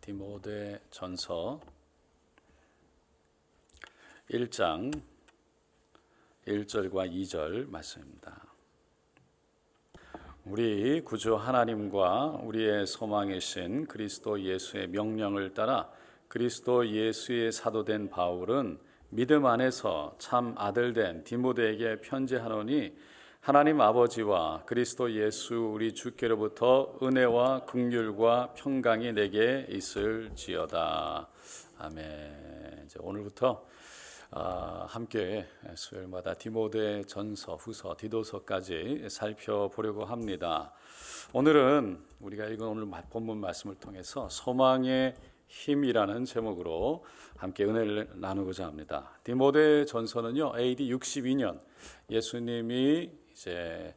디모데 전서 1장 1절과 2절 말씀입니다. 우리 구주 하나님과 우리의 소망이신 그리스도 예수의 명령을 따라 그리스도 예수의 사도된 바울은 믿음 안에서 참 아들된 디모데에게 편지하노니 하나님 아버지와 그리스도 예수 우리 주께로부터 은혜와 긍휼과 평강이 내게 있을지어다. 아멘. 이제 오늘부터 함께 수요일마다 디모데 전서, 후서, 디도서까지 살펴보려고 합니다. 오늘은 우리가 읽은 오늘 본문 말씀을 통해서 소망의 힘이라는 제목으로 함께 은혜를 나누고자 합니다. 디모데 전서는요, AD 62년 예수님이 이제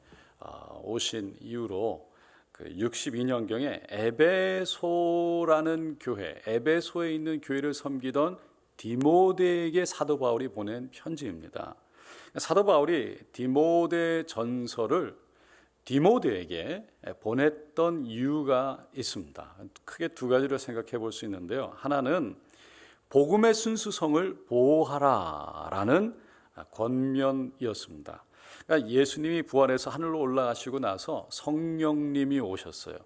오신 이후로 그 62년경에 에베소라는 교회, 에베소에 있는 교회를 섬기던 디모데에게 사도 바울이 보낸 편지입니다. 사도 바울이 디모데 전서를 디모데에게 보냈던 이유가 있습니다. 크게 두 가지로 생각해 볼 수 있는데요. 하나는 복음의 순수성을 보호하라라는 권면이었습니다. 그러니까 예수님이 부활해서 하늘로 올라가시고 나서 성령님이 오셨어요.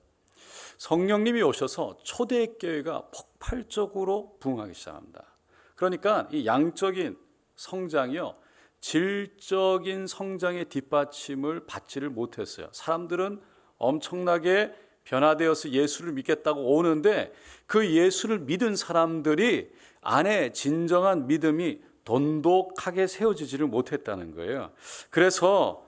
성령님이 오셔서 초대교회가 폭발적으로 부흥하기 시작합니다. 그러니까 이 양적인 성장이요, 질적인 성장의 뒷받침을 받지를 못했어요. 사람들은 엄청나게 변화되어서 예수를 믿겠다고 오는데 그 예수를 믿은 사람들이 안에 진정한 믿음이 돈독하게 세워지지를 못했다는 거예요. 그래서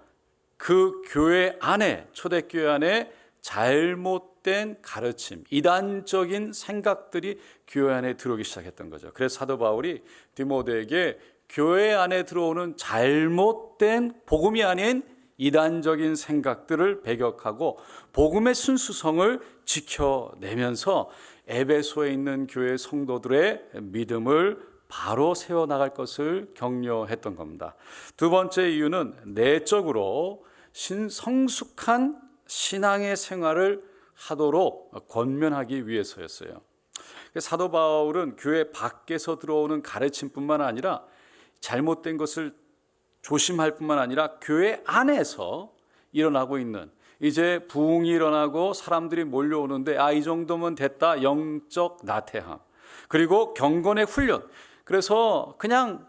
그 교회 안에, 초대교회 안에 잘못된 가르침, 이단적인 생각들이 교회 안에 들어오기 시작했던 거죠. 그래서 사도 바울이 디모데에게 교회 안에 들어오는 잘못된 복음이 아닌 이단적인 생각들을 배격하고 복음의 순수성을 지켜내면서 에베소에 있는 교회 성도들의 믿음을 바로 세워나갈 것을 격려했던 겁니다. 두 번째 이유는 내적으로 성숙한 신앙의 생활을 하도록 권면하기 위해서였어요. 사도 바울은 교회 밖에서 들어오는 가르침뿐만 아니라 잘못된 것을 조심할 뿐만 아니라 교회 안에서 일어나고 있는, 이제 부흥이 일어나고 사람들이 몰려오는데 이 정도면 됐다, 영적 나태함, 그리고 경건의 훈련. 그래서 그냥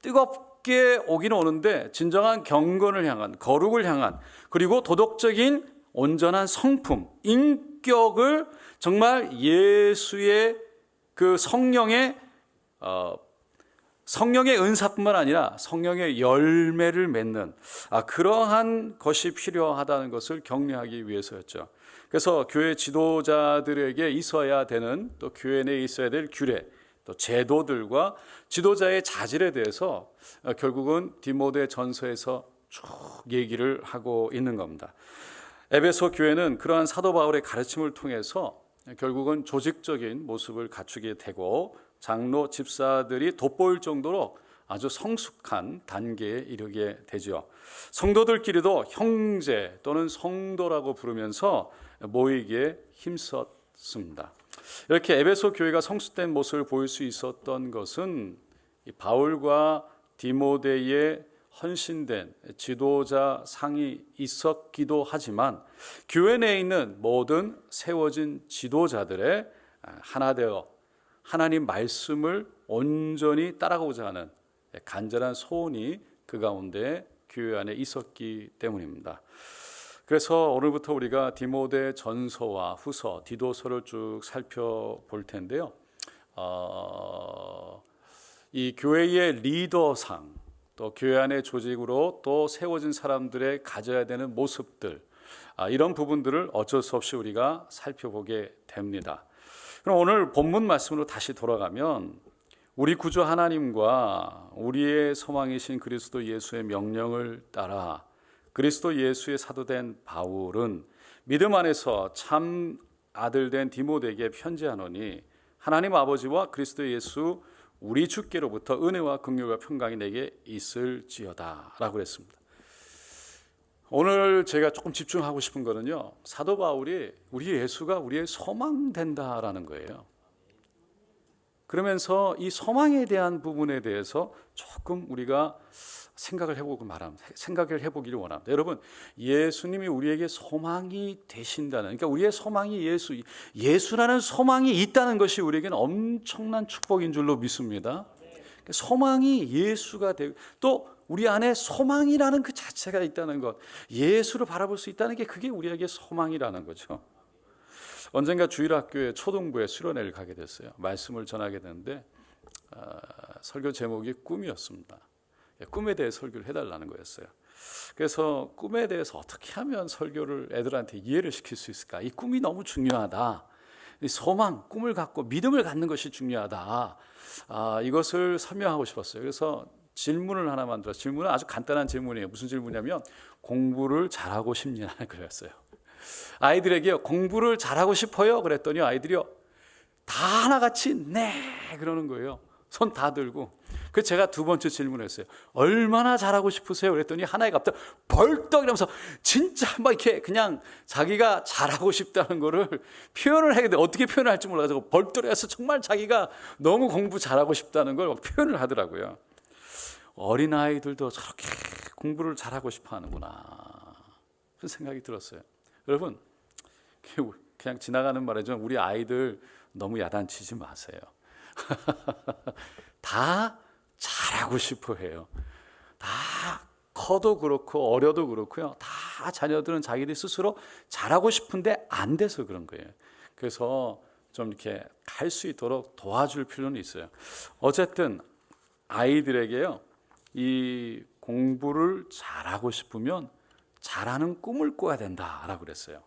뜨겁게 오긴 오는데 진정한 경건을 향한, 거룩을 향한, 그리고 도덕적인 온전한 성품, 인격을 정말 예수의 그 성령의 은사뿐만 아니라 성령의 열매를 맺는 그러한 것이 필요하다는 것을 격려하기 위해서였죠. 그래서 교회 지도자들에게 있어야 되는, 또 교회 내에 있어야 될 규례, 또 제도들과 지도자의 자질에 대해서 결국은 디모데 전서에서 쭉 얘기를 하고 있는 겁니다. 에베소 교회는 그러한 사도 바울의 가르침을 통해서 결국은 조직적인 모습을 갖추게 되고 장로, 집사들이 돋보일 정도로 아주 성숙한 단계에 이르게 되죠. 성도들끼리도 형제 또는 성도라고 부르면서 모이기에 힘썼습니다. 이렇게 에베소 교회가 성숙된 모습을 보일 수 있었던 것은 바울과 디모데의 헌신된 지도자 상이 있었기도 하지만 교회 내에 있는 모든 세워진 지도자들의 하나 되어 하나님 말씀을 온전히 따라가고자 하는 간절한 소원이 그 가운데 교회 안에 있었기 때문입니다. 그래서 오늘부터 우리가 디모데 전서와 후서, 디도서를 쭉 살펴볼 텐데요. 이 교회의 리더상, 또 교회 안의 조직으로 또 세워진 사람들의 가져야 되는 모습들, 이런 부분들을 어쩔 수 없이 우리가 살펴보게 됩니다. 그럼 오늘 본문 말씀으로 다시 돌아가면 우리 구주 하나님과 우리의 소망이신 그리스도 예수의 명령을 따라 그리스도 예수의 사도된 바울은 믿음 안에서 참 아들된 디모데에게 편지하노니 하나님 아버지와 그리스도 예수 우리 주께로부터 은혜와 긍휼과 평강이 내게 있을지어다 라고 했습니다. 오늘 제가 조금 집중하고 싶은 거는요, 사도 바울이 우리 예수가 우리의 소망 된다라는 거예요. 그러면서 이 소망에 대한 부분에 대해서 조금 우리가 생각을 해보기를 원합니다. 여러분, 예수님이 우리에게 소망이 되신다는, 그러니까 우리의 소망이 예수라는 소망이 있다는 것이 우리에게는 엄청난 축복인 줄로 믿습니다. 소망이 예수가 되고, 또 우리 안에 소망이라는 그 자체가 있다는 것, 예수를 바라볼 수 있다는 게, 그게 우리에게 소망이라는 거죠. 언젠가 주일학교에 초등부에 수련회를 가게 됐어요. 말씀을 전하게 됐는데 설교 제목이 꿈이었습니다. 꿈에 대해 설교를 해달라는 거였어요. 그래서 꿈에 대해서 어떻게 하면 설교를 애들한테 이해를 시킬 수 있을까? 이 꿈이 너무 중요하다. 이 소망, 꿈을 갖고 믿음을 갖는 것이 중요하다. 이것을 설명하고 싶었어요. 그래서 질문을 하나 만들었어요. 질문은 아주 간단한 질문이에요. 무슨 질문이냐면, 공부를 잘하고 싶냐는 거였어요. 아이들에게 공부를 잘하고 싶어요? 그랬더니 아이들이요, 다 하나같이 네 그러는 거예요. 손 다 들고. 그래서 제가 두 번째 질문을 했어요. 얼마나 잘하고 싶으세요? 그랬더니 하나가 갑자기 벌떡 이러면서 진짜 막 이렇게 그냥 자기가 잘하고 싶다는 거를 표현을 하게 돼. 어떻게 표현을 할지 몰라서 벌떡해서 정말 자기가 너무 공부 잘하고 싶다는 걸 표현을 하더라고요. 어린아이들도 저렇게 공부를 잘하고 싶어 하는구나, 그런 생각이 들었어요. 여러분, 그냥 지나가는 말이지만 우리 아이들 너무 야단치지 마세요. 다 잘하고 싶어 해요. 다 커도 그렇고 어려도 그렇고요. 다 자녀들은 자기들 스스로 잘하고 싶은데 안 돼서 그런 거예요. 그래서 좀 이렇게 할 수 있도록 도와줄 필요는 있어요. 어쨌든 아이들에게요, 이 공부를 잘하고 싶으면 잘하는 꿈을 꿔야 된다라고 그랬어요.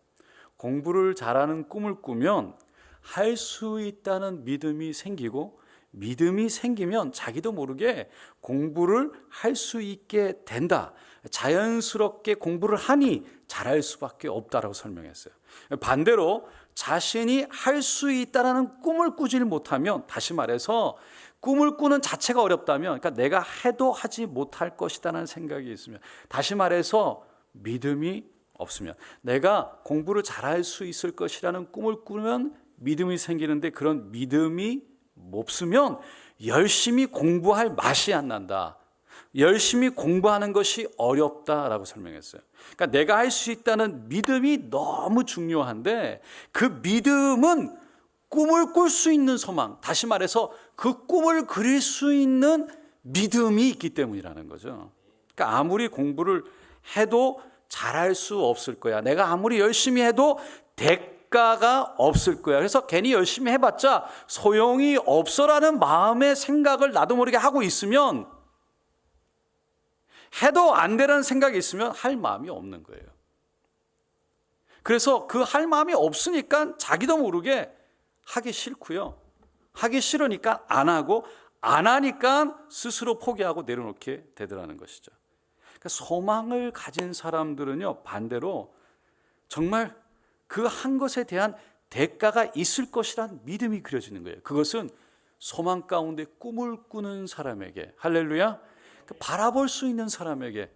공부를 잘하는 꿈을 꾸면 할 수 있다는 믿음이 생기고, 믿음이 생기면 자기도 모르게 공부를 할 수 있게 된다. 자연스럽게 공부를 하니 잘할 수밖에 없다라고 설명했어요. 반대로 자신이 할 수 있다라는 꿈을 꾸질 못하면, 다시 말해서 꿈을 꾸는 자체가 어렵다면, 그러니까 내가 해도 하지 못할 것이라는 생각이 있으면, 다시 말해서 믿음이 없으면, 내가 공부를 잘할 수 있을 것이라는 꿈을 꾸면 믿음이 생기는데, 그런 믿음이 없으면 열심히 공부할 맛이 안 난다. 열심히 공부하는 것이 어렵다라고 설명했어요. 그러니까 내가 할 수 있다는 믿음이 너무 중요한데, 그 믿음은 꿈을 꿀 수 있는 소망, 다시 말해서 그 꿈을 그릴 수 있는 믿음이 있기 때문이라는 거죠. 그러니까 아무리 공부를 해도 잘할 수 없을 거야. 내가 아무리 열심히 해도 대가가 없을 거야. 그래서 괜히 열심히 해봤자 소용이 없어라는 마음의 생각을 나도 모르게 하고 있으면, 해도 안 되라는 생각이 있으면 할 마음이 없는 거예요. 그래서 그 할 마음이 없으니까 자기도 모르게 하기 싫고요. 하기 싫으니까 안 하고, 안 하니까 스스로 포기하고 내려놓게 되더라는 것이죠. 그러니까 소망을 가진 사람들은요, 반대로 정말 그 한 것에 대한 대가가 있을 것이란 믿음이 그려지는 거예요. 그것은 소망 가운데 꿈을 꾸는 사람에게, 할렐루야, 바라볼 수 있는 사람에게,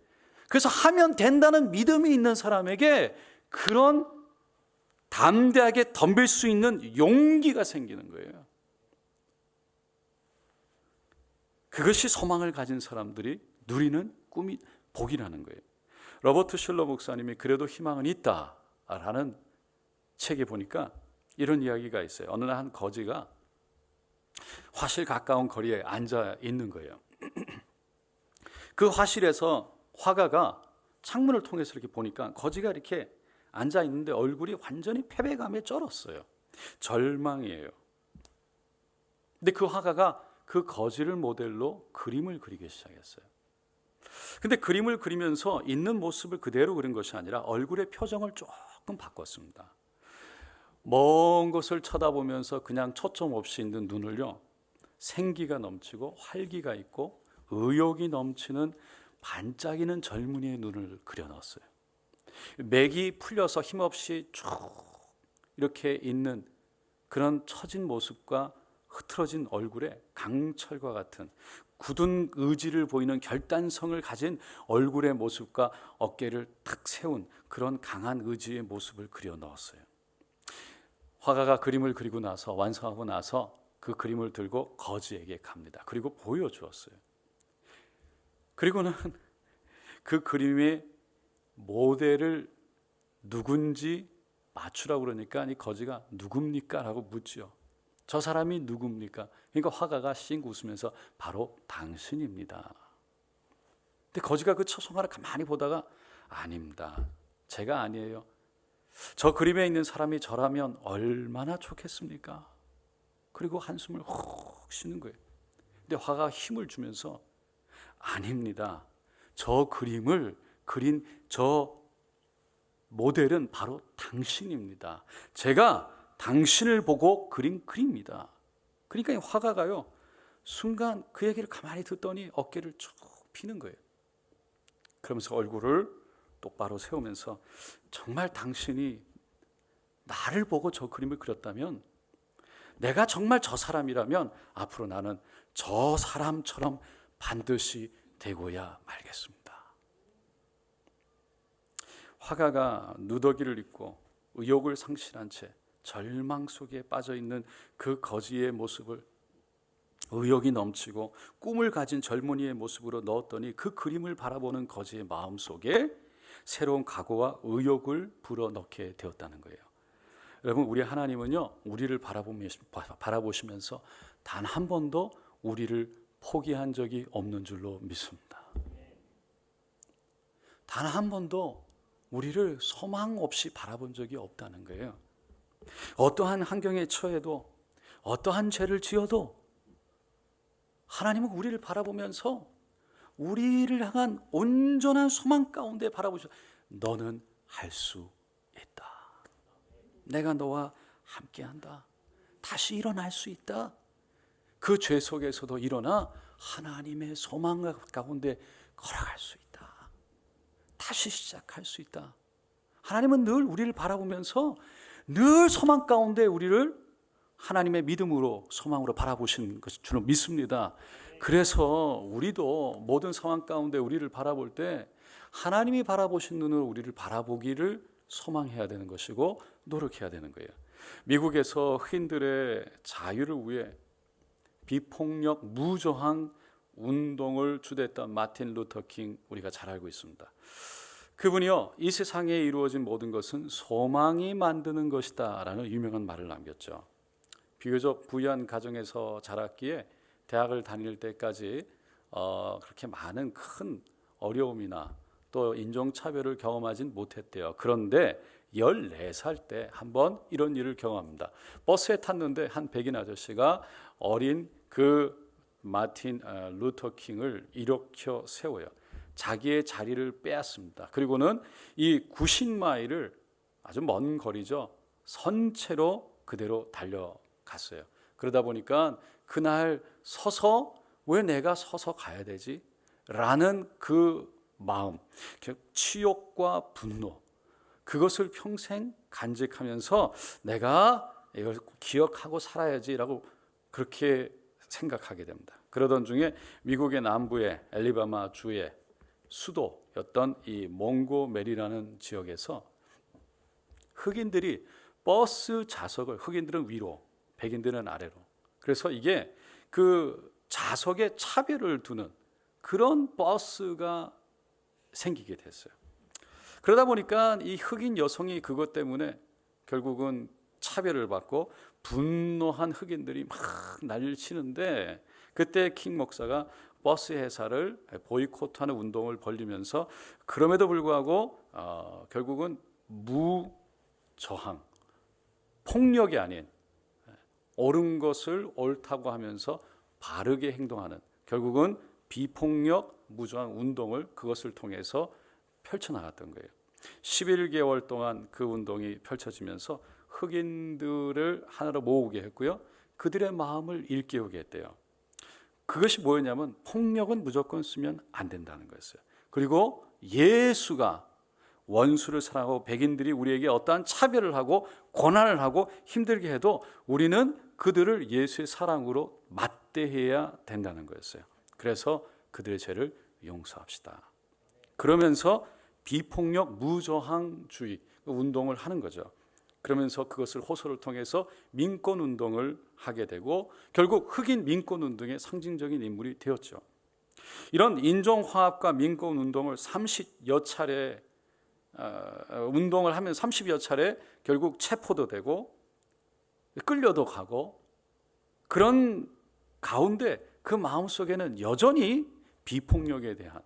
그래서 하면 된다는 믿음이 있는 사람에게 그런 담대하게 덤빌 수 있는 용기가 생기는 거예요. 그것이 소망을 가진 사람들이 누리는 꿈이, 복이라는 거예요. 로버트 슐러 목사님이 그래도 희망은 있다라는 책에 보니까 이런 이야기가 있어요. 어느 날 한 거지가 화실 가까운 거리에 앉아 있는 거예요. 그 화실에서 화가가 창문을 통해서 이렇게 보니까 거지가 이렇게 앉아 있는데 얼굴이 완전히 패배감에 쩔었어요. 절망이에요. 근데 그 화가가 그 거지를 모델로 그림을 그리기 시작했어요. 근데 그림을 그리면서 있는 모습을 그대로 그린 것이 아니라 얼굴의 표정을 조금 바꿨습니다. 먼 곳을 쳐다보면서 그냥 초점 없이 있는 눈을요, 생기가 넘치고 활기가 있고 의욕이 넘치는 반짝이는 젊은이의 눈을 그려 넣었어요. 맥이 풀려서 힘없이 쭉 이렇게 있는 그런 처진 모습과 흐트러진 얼굴에 강철과 같은 굳은 의지를 보이는 결단성을 가진 얼굴의 모습과 어깨를 탁 세운 그런 강한 의지의 모습을 그려 넣었어요. 화가가 그림을 그리고 나서 완성하고 나서 그 그림을 들고 거지에게 갑니다. 그리고 보여주었어요. 그리고는 그 그림의 모델을 누군지 맞추라고 그러니까 이 거지가 누굽니까? 라고 묻죠. 저 사람이 누굽니까? 그러니까 화가가 씩 웃으면서 바로 당신입니다. 근데 거지가 그 초성화를 가만히 보다가 아닙니다. 제가 아니에요. 저 그림에 있는 사람이 저라면 얼마나 좋겠습니까? 그리고 한숨을 훅 쉬는 거예요. 근데 화가가 힘을 주면서 아닙니다. 저 그림을 그린 저 모델은 바로 당신입니다. 제가 당신을 보고 그린 그림입니다. 그러니까 이 화가가요, 순간 그 얘기를 가만히 듣더니 어깨를 쭉 피는 거예요. 그러면서 얼굴을 똑바로 세우면서 정말 당신이 나를 보고 저 그림을 그렸다면, 내가 정말 저 사람이라면 앞으로 나는 저 사람처럼 반드시 되고야 말겠습니다. 화가가 누더기를 입고 의욕을 상실한 채 절망 속에 빠져 있는 그 거지의 모습을 의욕이 넘치고 꿈을 가진 젊은이의 모습으로 넣었더니 그 그림을 바라보는 거지의 마음 속에 새로운 각오와 의욕을 불어넣게 되었다는 거예요. 여러분, 우리 하나님은요, 우리를 바라보시면서 단 한 번도 우리를 포기한 적이 없는 줄로 믿습니다. 단 한 번도 우리를 소망 없이 바라본 적이 없다는 거예요. 어떠한 환경에 처해도, 어떠한 죄를 지어도 하나님은 우리를 바라보면서 우리를 향한 온전한 소망 가운데 바라보셔. 너는 할 수 있다. 내가 너와 함께한다. 다시 일어날 수 있다. 그 죄 속에서도 일어나 하나님의 소망 가운데 걸어갈 수 있다. 다시 시작할 수 있다. 하나님은 늘 우리를 바라보면서 늘 소망 가운데 우리를 하나님의 믿음으로 소망으로 바라보신 것을 주로 믿습니다. 그래서 우리도 모든 상황 가운데 우리를 바라볼 때 하나님이 바라보신 눈으로 우리를 바라보기를 소망해야 되는 것이고 노력해야 되는 거예요. 미국에서 흑인들의 자유를 위해 비폭력 무저항 운동을 주도했던 마틴 루터 킹, 우리가 잘 알고 있습니다. 그분이요, 이 세상에 이루어진 모든 것은 소망이 만드는 것이다 라는 유명한 말을 남겼죠. 비교적 부유한 가정에서 자랐기에 대학을 다닐 때까지 그렇게 많은 큰 어려움이나 또 인종차별을 경험하진 못했대요. 그런데 14살 때 한번 이런 일을 경험합니다. 버스에 탔는데 한 백인 아저씨가 어린 그 마틴 루터 킹을 일으켜 세워요. 자기의 자리를 빼앗습니다. 그리고는 이 90마일을 아주 먼 거리죠, 선체로 그대로 달려갔어요. 그러다 보니까 그날 서서 왜 내가 서서 가야 되지? 라는 그 마음, 치욕과 분노, 그것을 평생 간직하면서 내가 이걸 기억하고 살아야지라고 그렇게 생각하게 됩니다. 그러던 중에 미국의 남부의 엘리바마 주의 수도였던 이 몽고메리라는 지역에서 흑인들이 버스 좌석을, 흑인들은 위로, 백인들은 아래로, 그래서 이게 그 좌석에 차별을 두는 그런 버스가 생기게 됐어요. 그러다 보니까 이 흑인 여성이 그것 때문에 결국은 차별을 받고 분노한 흑인들이 막 난리를 치는데, 그때 킹 목사가 버스 회사를 보이콧하는 운동을 벌이면서 그럼에도 불구하고 결국은 무저항, 폭력이 아닌 옳은 것을 옳다고 하면서 바르게 행동하는, 결국은 비폭력 무저항 운동을 그것을 통해서 펼쳐나갔던 거예요. 11개월 동안 그 운동이 펼쳐지면서 흑인들을 하나로 모으게 했고요, 그들의 마음을 일깨우게 했대요. 그것이 뭐였냐면 폭력은 무조건 쓰면 안 된다는 거였어요. 그리고 예수가 원수를 사랑하고 백인들이 우리에게 어떠한 차별을 하고 고난을 하고 힘들게 해도 우리는 그들을 예수의 사랑으로 맞대해야 된다는 거였어요. 그래서 그들의 죄를 용서합시다. 그러면서 비폭력 무저항주의 운동을 하는 거죠. 그러면서 그것을 호소를 통해서 민권운동을 하게 되고 결국 흑인 민권운동의 상징적인 인물이 되었죠. 이런 인종화합과 민권운동을 30여 차례 운동을 하면 30여 차례 결국 체포도 되고 끌려도 가고, 그런 가운데 그 마음속에는 여전히 비폭력에 대한,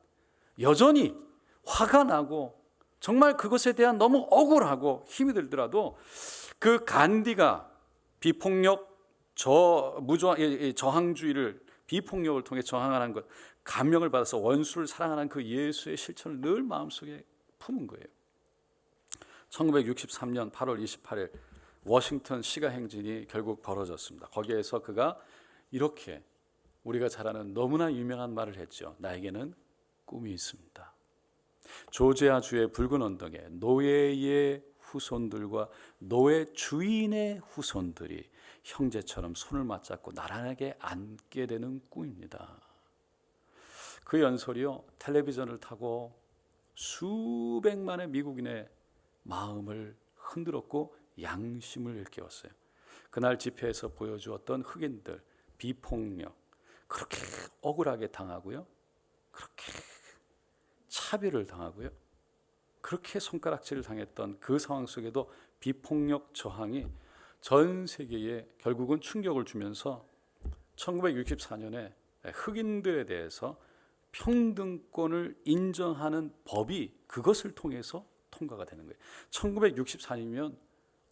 여전히 화가 나고 정말 그것에 대한 너무 억울하고 힘이 들더라도 그 간디가 비폭력 저항주의를, 비폭력을 통해 저항하는 것, 감명을 받아서 원수를 사랑하는 그 예수의 실천을 늘 마음속에 품은 거예요. 1963년 8월 28일 워싱턴 시가 행진이 결국 벌어졌습니다. 거기에서 그가 이렇게 우리가 잘 아는 너무나 유명한 말을 했죠. 나에게는 꿈이 있습니다. 조지아주의 붉은 언덕에 노예의 후손들과 노예 주인의 후손들이 형제처럼 손을 맞잡고 나란하게 앉게 되는 꿈입니다. 그 연설이요, 텔레비전을 타고 수백만의 미국인의 마음을 흔들었고 양심을 일깨웠어요. 그날 집회에서 보여주었던 흑인들 비폭력, 그렇게 억울하게 당하고요, 그렇게 차별을 당하고요, 그렇게 손가락질을 당했던 그 상황 속에도 비폭력 저항이 전 세계에 결국은 충격을 주면서 1964년에 흑인들에 대해서 평등권을 인정하는 법이 그것을 통해서 통과가 되는 거예요. 1964년이면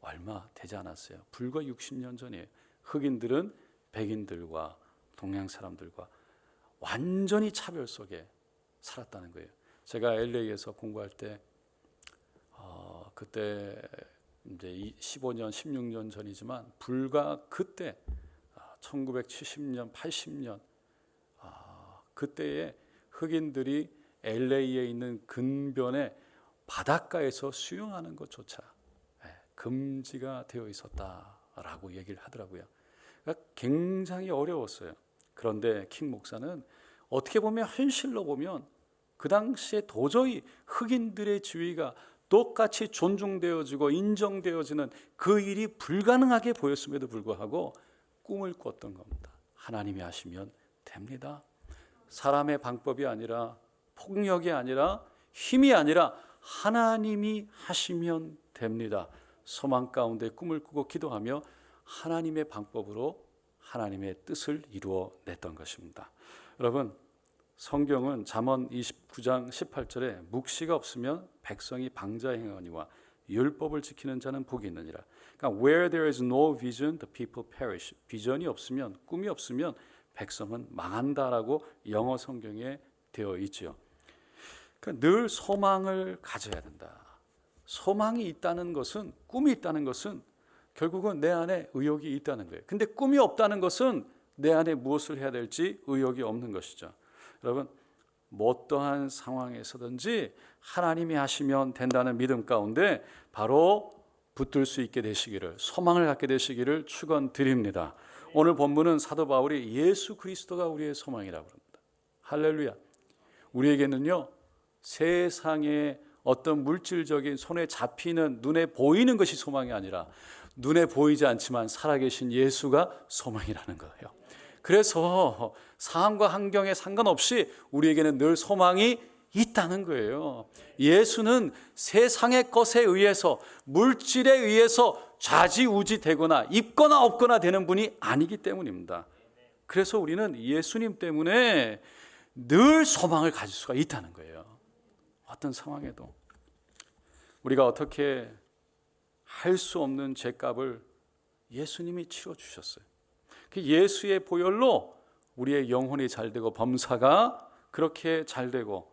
얼마 되지 않았어요. 불과 60년 전이에요. 흑인들은 백인들과 동양 사람들과 완전히 차별 속에 살았다는 거예요. 제가 LA에서 공부할 때 그때 이제 15년, 16년 전이지만 불과 그때 1970년, 80년 그때에 흑인들이 LA에 있는 근변의 바닷가에서 수영하는 것조차 금지가 되어 있었다라고 얘기를 하더라고요. 그러니까 굉장히 어려웠어요. 그런데 킹 목사는 어떻게 보면 현실로 보면 그 당시에 도저히 흑인들의 지위가 똑같이 존중되어지고 인정되어지는 그 일이 불가능하게 보였음에도 불구하고 꿈을 꿨던 겁니다. 하나님이 하시면 됩니다. 사람의 방법이 아니라, 폭력이 아니라, 힘이 아니라 하나님이 하시면 됩니다. 소망 가운데 꿈을 꾸고 기도하며 하나님의 방법으로 하나님의 뜻을 이루어냈던 것입니다. 여러분, 성경은 잠언 29장 18절에 묵시가 없으면 백성이 방자행하니와 율법을 지키는 자는 복이 있느니라. 그러니까 where there is no vision, the people perish. 비전이 없으면, 꿈이 없으면 백성은 망한다라고 영어 성경에 되어 있죠. 그러니까 늘 소망을 가져야 된다. 소망이 있다는 것은, 꿈이 있다는 것은 결국은 내 안에 의욕이 있다는 거예요. 근데 꿈이 없다는 것은 내 안에 무엇을 해야 될지 의욕이 없는 것이죠. 여러분, 어떠한 상황에서든지 하나님이 하시면 된다는 믿음 가운데 바로 붙들 수 있게 되시기를, 소망을 갖게 되시기를 축원드립니다. 오늘 본문은 사도 바울이 예수 그리스도가 우리의 소망이라고 합니다. 할렐루야. 우리에게는요, 세상의 어떤 물질적인 손에 잡히는, 눈에 보이는 것이 소망이 아니라 눈에 보이지 않지만 살아계신 예수가 소망이라는 거예요. 그래서 상황과 환경에 상관없이 우리에게는 늘 소망이 있다는 거예요. 예수는 세상의 것에 의해서, 물질에 의해서 좌지우지 되거나 있거나 없거나 되는 분이 아니기 때문입니다. 그래서 우리는 예수님 때문에 늘 소망을 가질 수가 있다는 거예요. 어떤 상황에도 우리가 어떻게 할 수 없는 죄값을 예수님이 치러주셨어요. 그 예수의 보혈로 우리의 영혼이 잘되고 범사가 그렇게 잘되고,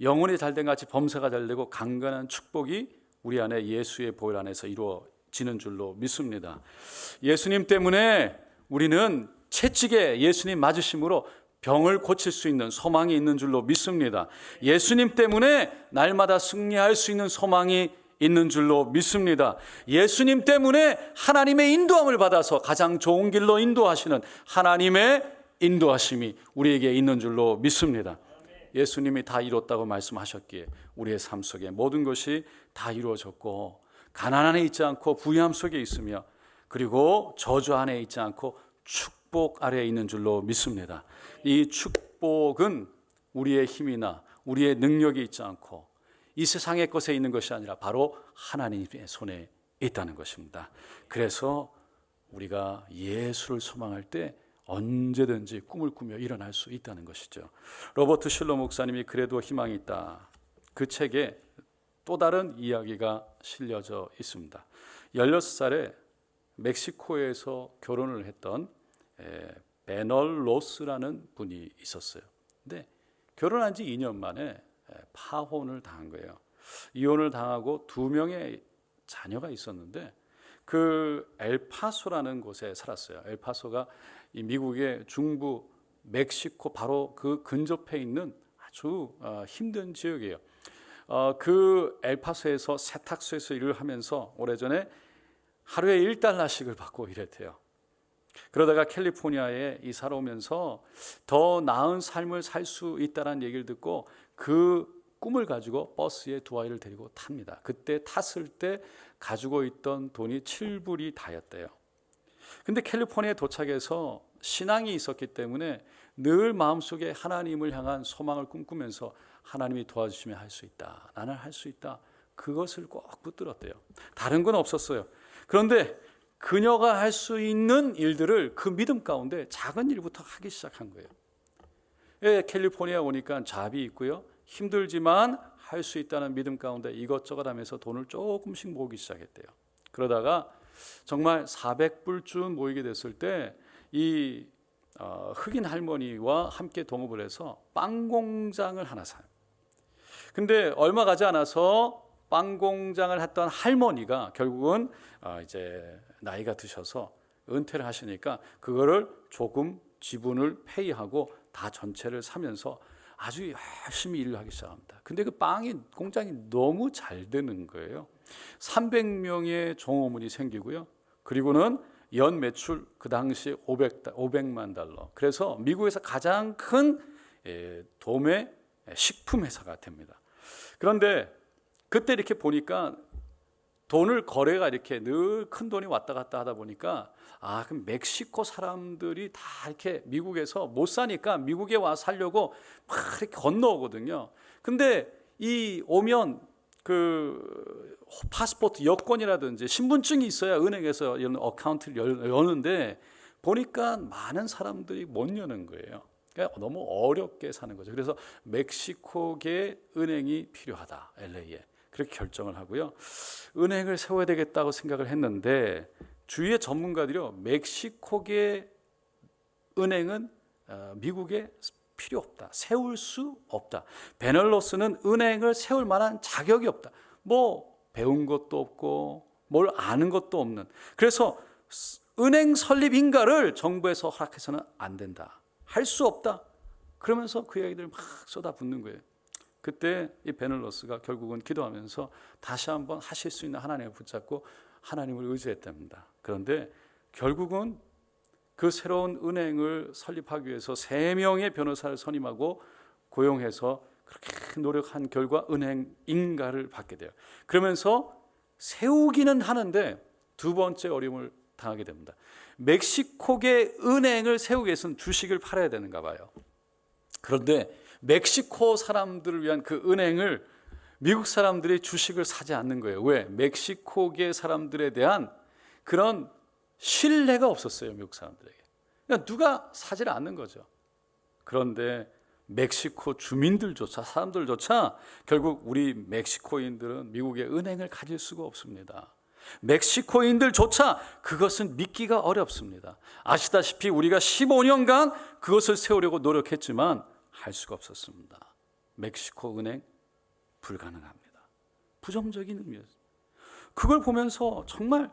영혼이 잘된 같이 범사가 잘되고 강건한 축복이 우리 안에 예수의 보혈 안에서 이루어지는 줄로 믿습니다. 예수님 때문에 우리는 채찍에 예수님 맞으심으로 병을 고칠 수 있는 소망이 있는 줄로 믿습니다. 예수님 때문에 날마다 승리할 수 있는 소망이 있는 줄로 믿습니다. 예수님 때문에 하나님의 인도함을 받아서 가장 좋은 길로 인도하시는 하나님의 인도하심이 우리에게 있는 줄로 믿습니다. 예수님이 다 이뤘다고 말씀하셨기에 우리의 삶 속에 모든 것이 다 이루어졌고, 가난 안에 있지 않고 부유함 속에 있으며, 그리고 저주 안에 있지 않고 축복 아래에 있는 줄로 믿습니다. 이 축복은 우리의 힘이나 우리의 능력이 있지 않고 이 세상의 것에 있는 것이 아니라 바로 하나님의 손에 있다는 것입니다. 그래서 우리가 예수를 소망할 때 언제든지 꿈을 꾸며 일어날 수 있다는 것이죠. 로버트 실러 목사님이 그래도 희망이 있다, 그 책에 또 다른 이야기가 실려져 있습니다. 16살에 멕시코에서 결혼을 했던 베널 로스라는 분이 있었어요. 근데 결혼한 지 2년 만에 파혼을 당한 거예요. 이혼을 당하고 2명의 자녀가 있었는데 그 엘파소라는 곳에 살았어요. 엘파소가 이 미국의 중부 멕시코 바로 그 근접해 있는 아주 힘든 지역이에요. 그 엘파소에서 세탁소에서 일을 하면서 오래전에 하루에 $1씩을 받고 일했대요. 그러다가 캘리포니아에 이사를 오면서 더 나은 삶을 살 수 있다는 얘기를 듣고 그 꿈을 가지고 버스에 2아이를 데리고 탑니다. 그때 탔을 때 가지고 있던 돈이 7불이 다였대요. 근데 캘리포니아에 도착해서 신앙이 있었기 때문에 늘 마음속에 하나님을 향한 소망을 꿈꾸면서 하나님이 도와주시면 할 수 있다, 나는 할 수 있다, 그것을 꼭 붙들었대요. 다른 건 없었어요. 그런데 그녀가 할 수 있는 일들을 그 믿음 가운데 작은 일부터 하기 시작한 거예요. 캘리포니아 오니까 잡이 있고요, 힘들지만 할 수 있다는 믿음 가운데 이것저것 하면서 돈을 조금씩 모으기 시작했대요. 그러다가 정말 400불쯤 모이게 됐을 때 이 흑인 할머니와 함께 동업을 해서 빵 공장을 하나 사요. 근데 얼마 가지 않아서 빵 공장을 했던 할머니가 결국은 이제 나이가 드셔서 은퇴를 하시니까 그거를 조금 지분을 폐위하고 다 전체를 사면서 아주 열심히 일을 하기 시작합니다. 근데 그 공장이 너무 잘 되는 거예요. 300명의 종업원이 생기고요. 그리고는 연 매출 그 당시 $500만. 그래서 미국에서 가장 큰 도매 식품 회사가 됩니다. 그런데 그때 이렇게 보니까 돈을 거래가 이렇게 늘 큰 돈이 왔다 갔다 하다 보니까 그럼 멕시코 사람들이 다 이렇게 미국에서 못 사니까 미국에 와 살려고 막 이렇게 건너오거든요. 근데 이 오면 그 파스포트 여권이라든지 신분증이 있어야 은행에서 이런 어카운트를 여는데 보니까 많은 사람들이 못 여는 거예요. 그러니까 너무 어렵게 사는 거죠. 그래서 멕시코계 은행이 필요하다, LA에. 그렇게 결정을 하고요. 은행을 세워야 되겠다고 생각을 했는데 주위의 전문가들이요, 멕시코계 은행은 미국에 필요 없다, 세울 수 없다, 베널로스는 은행을 세울 만한 자격이 없다, 뭐 배운 것도 없고 뭘 아는 것도 없는, 그래서 은행 설립 인가를 정부에서 허락해서는 안 된다, 할 수 없다, 그러면서 그 얘기들 막 쏟아붓는 거예요. 그때 이 베널로스가 결국은 기도하면서 다시 한번 하실 수 있는 하나님을 붙잡고 하나님을 의지했답니다. 그런데 결국은 그 새로운 은행을 설립하기 위해서 3명의 변호사를 선임하고 고용해서 그렇게 노력한 결과 은행 인가를 받게 돼요. 그러면서 세우기는 하는데 두 번째 어려움을 당하게 됩니다. 멕시코계 은행을 세우기 위해서는 주식을 팔아야 되는가 봐요. 그런데 멕시코 사람들을 위한 그 은행을 미국 사람들이 주식을 사지 않는 거예요. 왜? 멕시코계 사람들에 대한 그런 신뢰가 없었어요, 미국 사람들에게. 그러니까 누가 사지를 않는 거죠. 그런데 멕시코 주민들조차, 사람들조차 결국 우리 멕시코인들은 미국의 은행을 가질 수가 없습니다. 멕시코인들조차 그것은 믿기가 어렵습니다. 아시다시피 우리가 15년간 그것을 세우려고 노력했지만 할 수가 없었습니다. 멕시코 은행 불가능합니다. 부정적인 의미였어요. 그걸 보면서 정말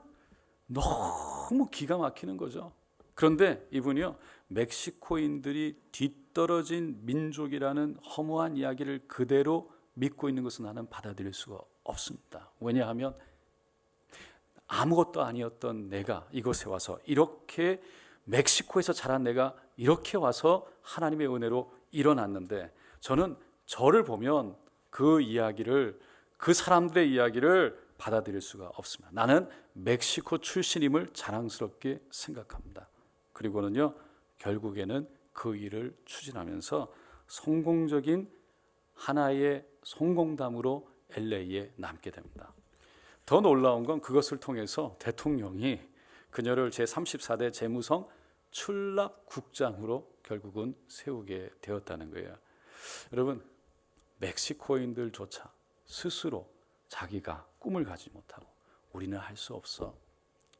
너무 기가 막히는 거죠. 그런데 이분이요, 멕시코인들이 뒤떨어진 민족이라는 허무한 이야기를 그대로 믿고 있는 것은 나는 받아들일 수가 없습니다. 왜냐하면 아무것도 아니었던 내가 이곳에 와서 이렇게 멕시코에서 자란 내가 이렇게 와서 하나님의 은혜로 일어났는데, 저는 저를 보면 그 이야기를, 그 사람들의 이야기를 받아들일 수가 없습니다. 나는 멕시코 출신임을 자랑스럽게 생각합니다. 그리고는요, 결국에는 그 일을 추진하면서 성공적인 하나의 성공담으로 LA에 남게 됩니다. 더 놀라운 건 그것을 통해서 대통령이 그녀를 제34대 재무성 출납국장으로 결국은 세우게 되었다는 거예요. 여러분, 멕시코인들조차 스스로 자기가 꿈을 가지 못하고 우리는 할 수 없어,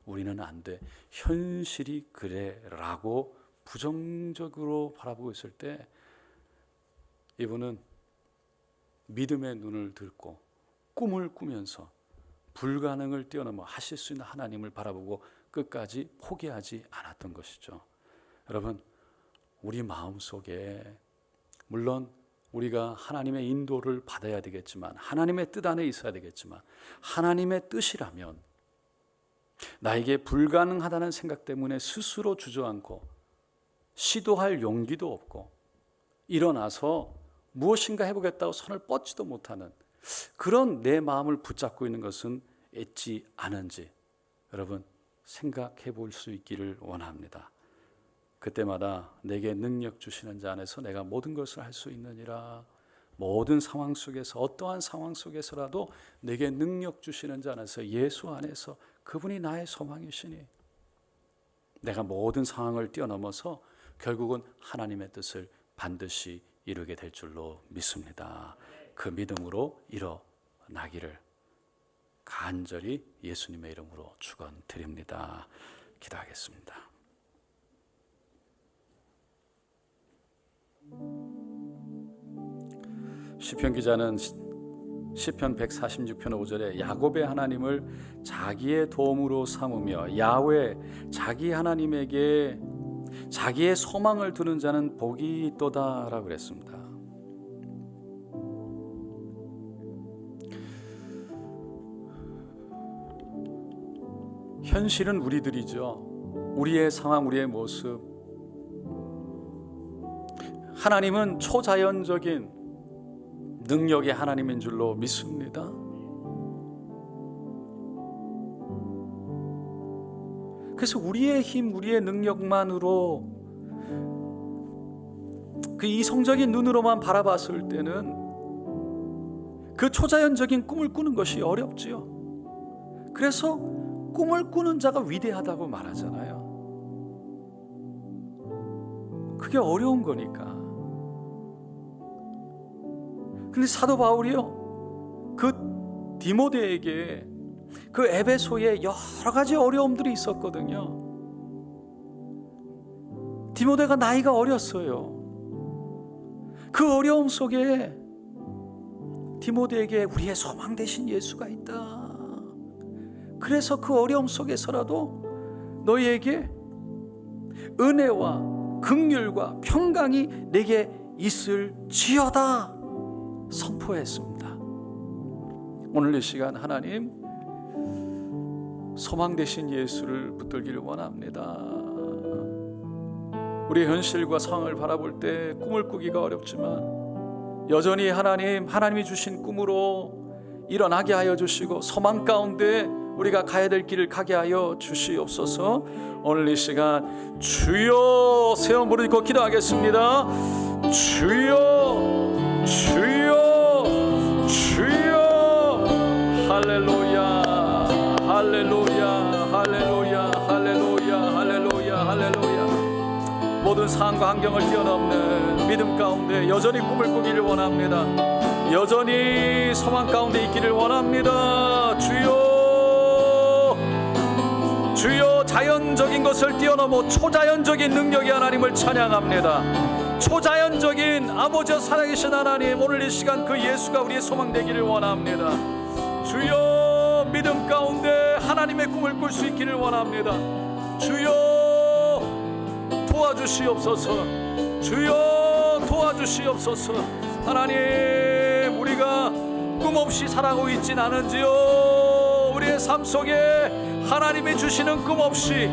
우리는 안 돼, 현실이 그래 라고 부정적으로 바라보고 있을 때, 이분은 믿음의 눈을 들고 꿈을 꾸면서 불가능을 뛰어넘어 하실 수 있는 하나님을 바라보고 끝까지 포기하지 않았던 것이죠. 여러분, 우리 마음속에 물론 우리가 하나님의 인도를 받아야 되겠지만, 하나님의 뜻 안에 있어야 되겠지만, 하나님의 뜻이라면 나에게 불가능하다는 생각 때문에 스스로 주저앉고 시도할 용기도 없고 일어나서 무엇인가 해보겠다고 손을 뻗지도 못하는 그런 내 마음을 붙잡고 있는 것은 있지 않은지 여러분 생각해 볼 수 있기를 원합니다. 그때마다 내게 능력 주시는 자 안에서 내가 모든 것을 할 수 있느니라. 모든 상황 속에서, 어떠한 상황 속에서라도 내게 능력 주시는 자 안에서, 예수 안에서, 그분이 나의 소망이시니 내가 모든 상황을 뛰어넘어서 결국은 하나님의 뜻을 반드시 이루게 될 줄로 믿습니다. 그 믿음으로 일어나기를 간절히 예수님의 이름으로 축원드립니다. 기도하겠습니다. 시편 기자는 시편 146편 5절에 야곱의 하나님을 자기의 도움으로 삼으며 야훼 자기 하나님에게 자기의 소망을 두는 자는 복이 있도다라고 그랬습니다. 현실은 우리들이죠. 우리의 상황, 우리의 모습. 하나님은 초자연적인 능력의 하나님인 줄로 믿습니다. 그래서 우리의 힘, 우리의 능력만으로 그 이성적인 눈으로만 바라봤을 때는 그 초자연적인 꿈을 꾸는 것이 어렵지요. 그래서 꿈을 꾸는 자가 위대하다고 말하잖아요. 그게 어려운 거니까. 근데 사도 바울이요, 그 디모데에게 그 에베소에 여러 가지 어려움들이 있었거든요. 디모데가 나이가 어렸어요. 그 어려움 속에 디모데에게 우리의 소망 되신 예수가 있다. 그래서 그 어려움 속에서라도 너희에게 은혜와 긍휼과 평강이 내게 있을지어다 선포했습니다. 오늘 이 시간 하나님 소망 되신 예수를 붙들기를 원합니다. 우리 현실과 상황을 바라볼 때 꿈을 꾸기가 어렵지만 여전히 하나님이 주신 꿈으로 일어나게 하여 주시고 소망 가운데 우리가 가야 될 길을 가게 하여 주시옵소서. 오늘 이 시간 주여 세 번 부르짖고 기도하겠습니다. 주여 주여 주여. 할렐루야 할렐루야 할렐루야 할렐루야 할렐루야 할렐루야. 모든 상황과 환경을 뛰어넘는 믿음 가운데 여전히 꿈을 꾸기를 원합니다. 여전히 소망 가운데 있기를 원합니다. 주여 자연적인 것을 뛰어넘어 초자연적인 능력의 하나님을 찬양합니다. 초자연적인 아버지와 살아계신 하나님, 오늘 이 시간 그 예수가 우리의 소망 되기를 원합니다. 주여 믿음 가운데 하나님의 꿈을 꿀 수 있기를 원합니다. 주여 도와주시옵소서. 주여 도와주시옵소서. 하나님, 우리가 꿈 없이 살아가고 있진 않은지요. 우리의 삶 속에 하나님이 주시는 꿈 없이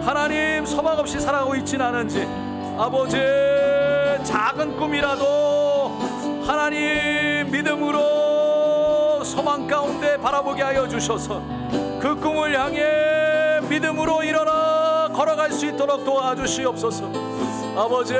하나님 소망 없이 살아가고 있지는 않은지 아버지 작은 꿈이라도 하나님 믿음으로 소망 가운데 바라보게 하여 주셔서 그 꿈을 향해 믿음으로 일어나 걸어갈 수 있도록 도와주시옵소서. 아버지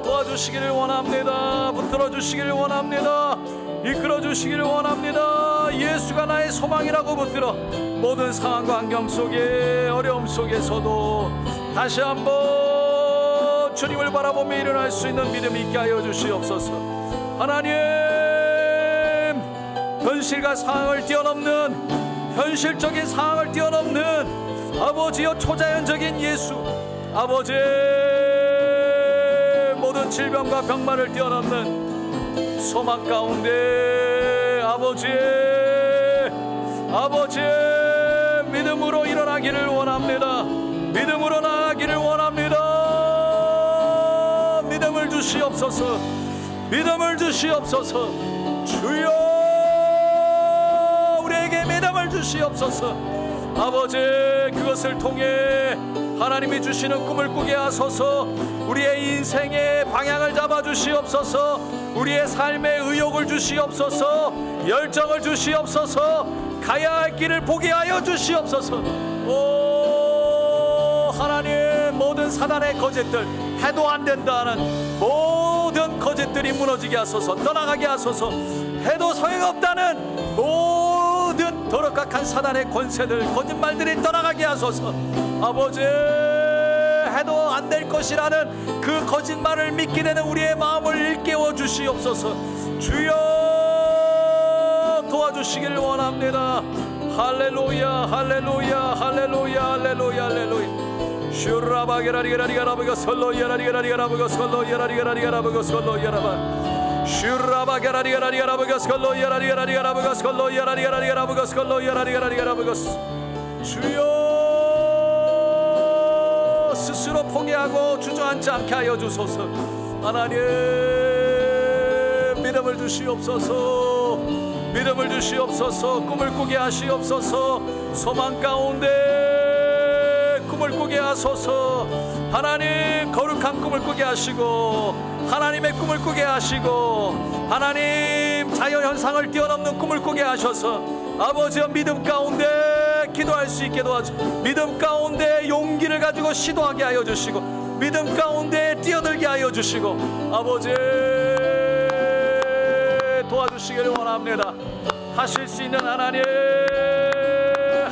도와주시기를 원합니다. 붙들어 주시기를 원합니다. 이끌어 주시기를 원합니다. 예수가 나의 소망이라고 붙들어 모든 상황과 환경 속에 어려움 속에서도 다시 한번 주님을 바라보며 일어날 수 있는 믿음이 있게 하여 주시옵소서. 하나님 현실과 상황을 뛰어넘는 현실적인 상황을 뛰어넘는 아버지여 초자연적인 예수 아버지 모든 질병과 병마를 뛰어넘는 소망 가운데 아버지 믿음으로 일어나기를 원합니다. 믿음으로 나아가기를 원합니다. 믿음을 주시옵소서. 믿음을 주시옵소서. 주여 우리에게 믿음을 주시옵소서. 아버지 그것을 통해 하나님이 주시는 꿈을 꾸게 하소서. 우리의 인생의 방향을 잡아 주시옵소서. 우리의 삶의 의욕을 주시옵소서. 열정을 주시옵소서. 가야 할 길을 보게 하여 주시옵소서. 오 하나님 모든 사단의 거짓들 해도 안 된다는 모든 거짓들이 무너지게 하소서. 떠나가게 하소서. 해도 소용없다는 모든 도락한 사단의 권세들 거짓말들이 떠나가게 하소서. 아버지 해도 안 될 것이라는 그 거짓말을 믿게 되는 우리의 마음을 일깨워 주시옵소서. 주여 도와주시기를 원합니다. 할렐루야 할렐루야 할렐루야 할렐루야 할렐루야. 슈라바게라리가라리가라바가 솔로야라리가라리가라바가 솔로야라리가라리가라바가 솔로야라바 슈라바게라리가라리가라바가 솔로야라리가라리가라바가 솔로야라리가라리가라바가 솔로야라리가라리가라바가. 주여 스스로 포기하고 주저앉지 않게 하여 주소서. 하나님 믿음을 주시옵소서. 믿음을 주시옵소서. 꿈을 꾸게 하시옵소서. 소망 가운데 꿈을 꾸게 하소서. 하나님 거룩한 꿈을 꾸게 하시고 하나님의 꿈을 꾸게 하시고 하나님 자연현상을 뛰어넘는 꿈을 꾸게 하셔서 아버지의 믿음 가운데 기도할 수 있게 도와주시고 믿음 가운데 용기를 가지고 시도하게 하여 주시고 믿음 가운데 뛰어들게 하여 주시고 아버지 도와주시기를 원합니다. 하실 수 있는 하나님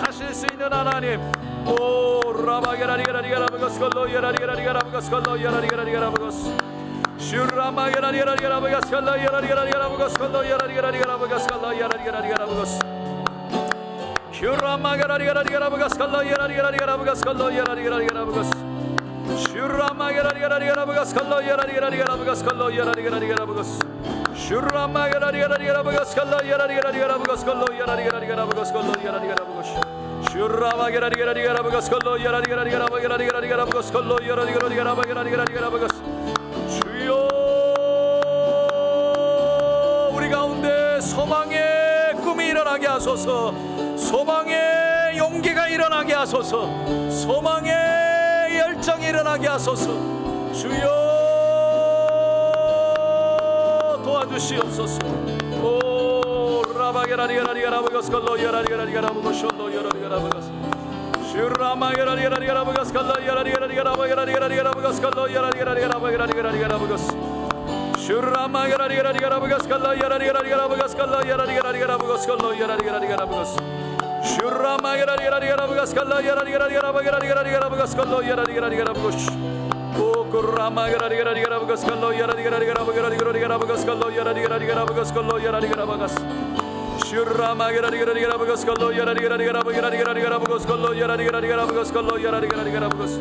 하실 수 있는 하나님. 오 라바게라리가라리가라바가스 걸로야라리가라리가라바가스 걸로야라리가라리가라바가스 슈라마게라리가라리가라바가스 걸로야라리가라리가라바가스 걸로야라리가라리가라바가스 걸로야라리가라리가라바가스 슈라마게라리가라리가라바가스 걸로야라리가라리가라바가스 걸로야라리가라리가라바가스 슈라마게라리가라리가라바가스 걸로야라리가라리가라바가스 걸로야라리가라리가라바가스 슈라마게라리가라리가라바가스 걸로야라리가라리가라바가스 걸로야라리가라리가라바가스 걸로야라리가라바가스 슈라마게라리가라리가라바가스 걸로야라리가라리가라바가스 걸로야라리가라리가라바가스. 주여 우리 가운데 소망의 꿈이 일어나게 하소서. 소망의 용기가 일어나게 하소서. 소망의 열정이 일어나게 하소서. 주여 도와주시옵소서. 오 라바게라리가라리가라바가스 걸로야라리가라리가라바가스 걸로야라리가라바가스 슈라마게라리가라리가라바가스 걸로야라리가라리가라바가스 걸로야라리가라리가라바가스 슈라마게라리가라리가라바가스 걸로야라리가라리가라바가스 걸로야라리가라리가라바가스 걸로야라리가라리가라바가스 슈라마게라리가라리가라바가스 걸로야라리가라리가라바가스 걸로야라리가라리가라바가스 오쿠라마게라리가라리가라바가스 걸로야라리가라리가라바가스 걸로야라리가라리가라바가스 걸로야라리가라바가스 슈라마게라리가라리가라바가스 걸로야라리가라리가라바가스 걸로야라리가라리가라바가스 걸로야라리가라리가라바가스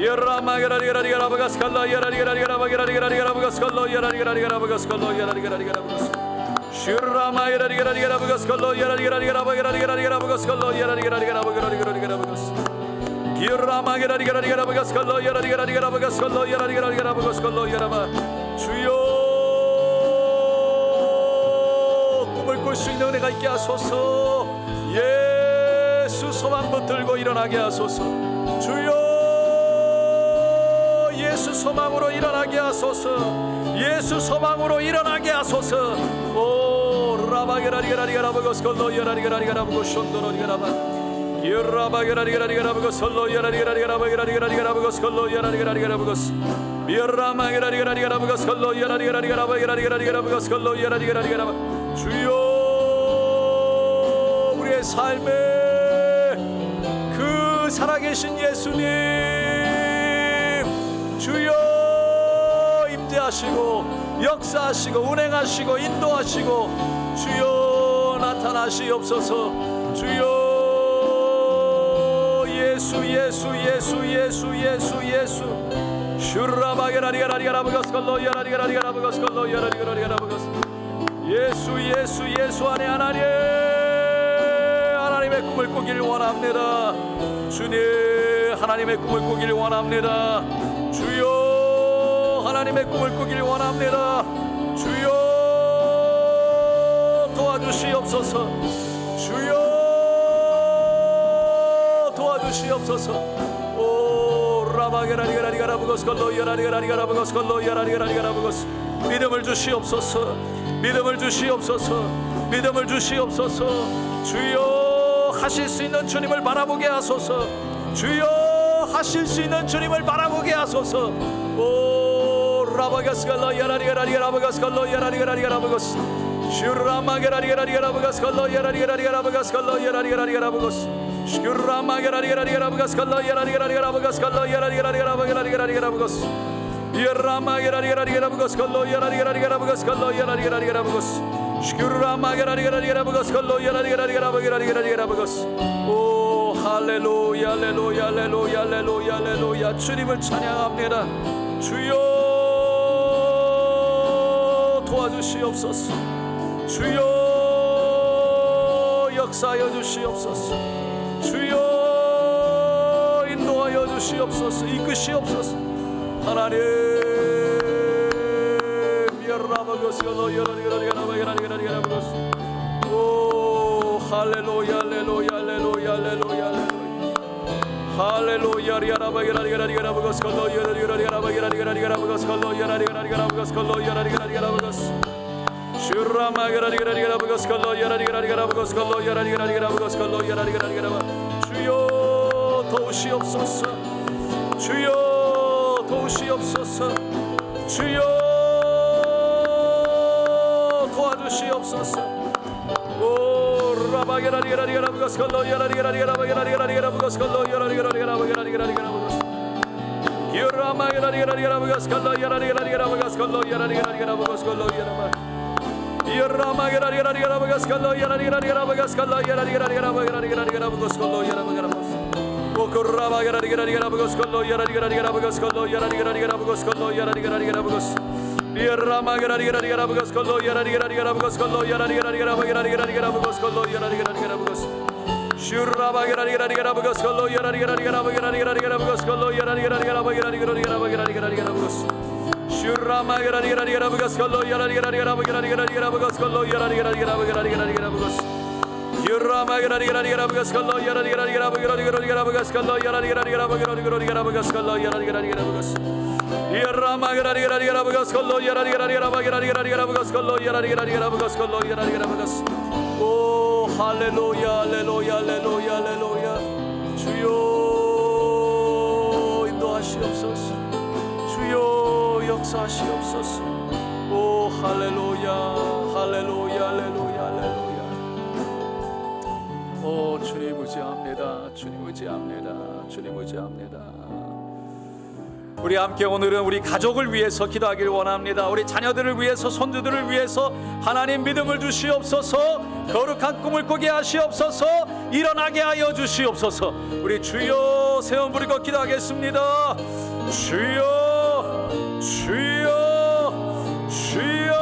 야라마게라리가라리가라바가스 걸로야라리가라리가라바가스 걸로야라리가라리가라바가스 걸로야라리가라리가라바가스 슈라마게라리가라리가라바가스 걸로야라리가라리가라바가스 걸로야라리가라리가라바가스 기라마게라리가라리가라바가스 걸로야라리가라리가라바가스 걸로야라리가라리가라바가스 걸로야라바. 주여 꿈을 꿀 수 있는 은혜가 있게 하소서. 예수 소망 붙들고 일어나게 하소서. 주여 예수 소망으로 일어나게 하소서. 예수 소망으로 일어나게 하소서. 오 라바게라리가라리가라바고스 걸로야라리가라리가라바고 션도로리가라바 여라바게라리가라리가라바고스 걸로야라리가라리가라바게라리가라리가라바고스 걸로야라리가라리가라바고스 미어라마게라리가라리가라바고스 걸로야라리가라리가라바게라리가라리가라바고스 걸로야라리가라리가라바 주여 우리의 삶에 그 살아계신 예수님 주여 임재하시고 역사하시고 운행하시고 인도하시고 주여 나타나시옵소서. 주여 예수 예수 예수 예수 예수 예수 슈라바게라리가라리가라바고스 걸로야라리가라리가라바고스 걸로야라리가라리가라바고스 예수 예수 예수 안에 하나님의 꿈을 꾸길 원합니다. 주님 하나님의 꿈을 꾸길 원합니다. 주여 하나님의 꿈을 꾸길 원합니다. 주여 도와주시옵소서. 주여 도와주시옵소서. 오 라바게라리가라리가라바고스 걸로야라리가라리가라바고스 걸로야라리가라리가라바고스 믿음을 주시옵소서. 믿음을 주시옵소서. 믿음을 주시옵소서. 주여 하실 수 있는 주님을 바라보게 하소서. 주여 하실 수 있는 주님을 바라보게 하소서. 오 라바가스 걸로야라리가라리가라바고스 걸로야라리가라리가라바고스 슈라마게라리가라리가라바고스 걸로야라리가라리가라바고스 걸로야라리가라리가라바고스 슈라마게라리가라리가라바고스 걸로야라리가라리가라바고스 걸로야라리가라리가라바고스 이라마게라리가라리가라바고스 걸로야라리가라리가라바고스 걸로야라리가라리가라바고스 슈라마게라리가라리가라바고스 걸로야라리가라리가라바고스 오 할렐루야 할렐루야 할렐루야 할렐루야 할렐루야 주님을 찬양합니다. 주여 도와주시옵소서. 주여 역사하여 주시옵소서. 주여 인도하여 주시옵소서. 이끄시옵소서. 하나님 오 할렐루야 할렐루야 할렐루야 할렐루야 할렐루야 리아라바게라리가라리가라바고스 걸로야라리가라리가라바게라리가라리가라바고스 걸로야라리가라리가라바고스 걸로야라리가라리가라바고스 슈라마게라리가라리가라바고스 걸로야라리가라리가라바고스 걸로야라리가라리가라바고스 걸로야라리가라리가라바 주여 도우시옵소서. 주여 도우시옵소서. 주여 도와주시옵소서. 오 라바게라리가라리가라바고스 걸로야라리가라리가라바게라리가라리가라바고스 걸로야라리가라리가라바게라리가라리가라바고스 이라마게라리가라리가라바고스 걸로야라리가라리가라바고스 걸로야라리가라리가라바고스 걸로야라바 이라마게라리가라리가라바고스 걸로야라리가라리가라바고스 걸로야라리가라리가라바게라리가라리가라바고스 걸로야라바게라바고스 오코라바게라리가라리가라바고스 걸로야라리가라리가라바고스 걸로야라리가라리가라바고스 걸로야라리가라리가라바고스 이라마게라리가라리가라바고스 걸로야라리가라리가라바고스 걸로야라리가라리가라바게라리가라리가라바고스 걸로야라리가라리가라바고스 슈라바게라리가라리가라바고스 걸로야라리가라리가라바게라리가라리가라바고스 걸로야라리가라리가라바게라리가라리가라바고스 슈라마게라리가라리가라바고스 걸로야라리가라리가라바게라리가라리가라바고스 걸로야라리가라리가라바게라리가라리가라바고스 유라마게라리가라리가라바고스 걸로야라리가라리가라바게라리가라리가라바고스 걸로야라리가라리가라바게라리가라리가라바고스 걸로야라리가라리가라바고스 이라마게라리가라리가라바고스 걸로야라리가라리가라바게라리가라리가라바고스 걸로야라리가라리가라바고스 걸로야라리가라바고스 오 할렐루야 할렐루야 할렐루야 할렐루야 주여 인도하시옵소서. 주여 역사하시옵소서. 오 할렐루야 할렐루야 할렐루야 할렐루야 오 주님 의지합니다. 주님 의지합니다. 주님 의지합니다. 우리 함께 오늘은 우리 가족을 위해서 기도하기를 원합니다. 우리 자녀들을 위해서 손주들을 위해서 하나님 믿음을 주시옵소서. 거룩한 꿈을 꾸게 하시옵소서. 일어나게 하여 주시옵소서. 우리 주여 세 번 부르고 기도하겠습니다. 주여 주여 주여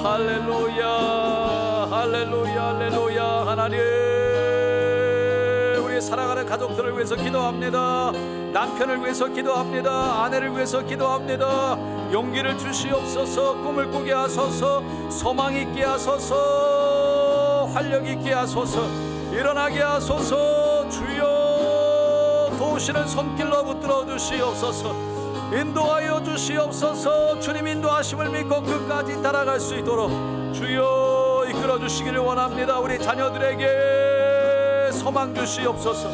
할렐루야 할렐루야 할렐루야 하나님 우리 사랑하는 가족들을 위해서 기도합니다. 남편을 위해서 기도합니다. 아내를 위해서 기도합니다. 용기를 주시옵소서. 꿈을 꾸게 하소서. 소망 있게 하소서. 활력 있게 하소서. 일어나게 하소서. 주여 도우시는 손길로 붙들어 주시옵소서. 인도하여 주시옵소서. 주님 인도하심을 믿고 끝까지 따라갈 수 있도록 주여 이끌어 주시기를 원합니다. 우리 자녀들에게 소망 주시옵소서.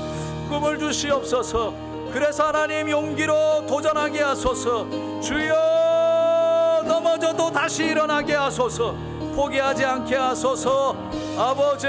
꿈을 주시옵소서. 그래서 하나님 용기로 도전하게 하소서. 주여 넘어져도 다시 일어나게 하소서. 포기하지 않게 하소서. 아버지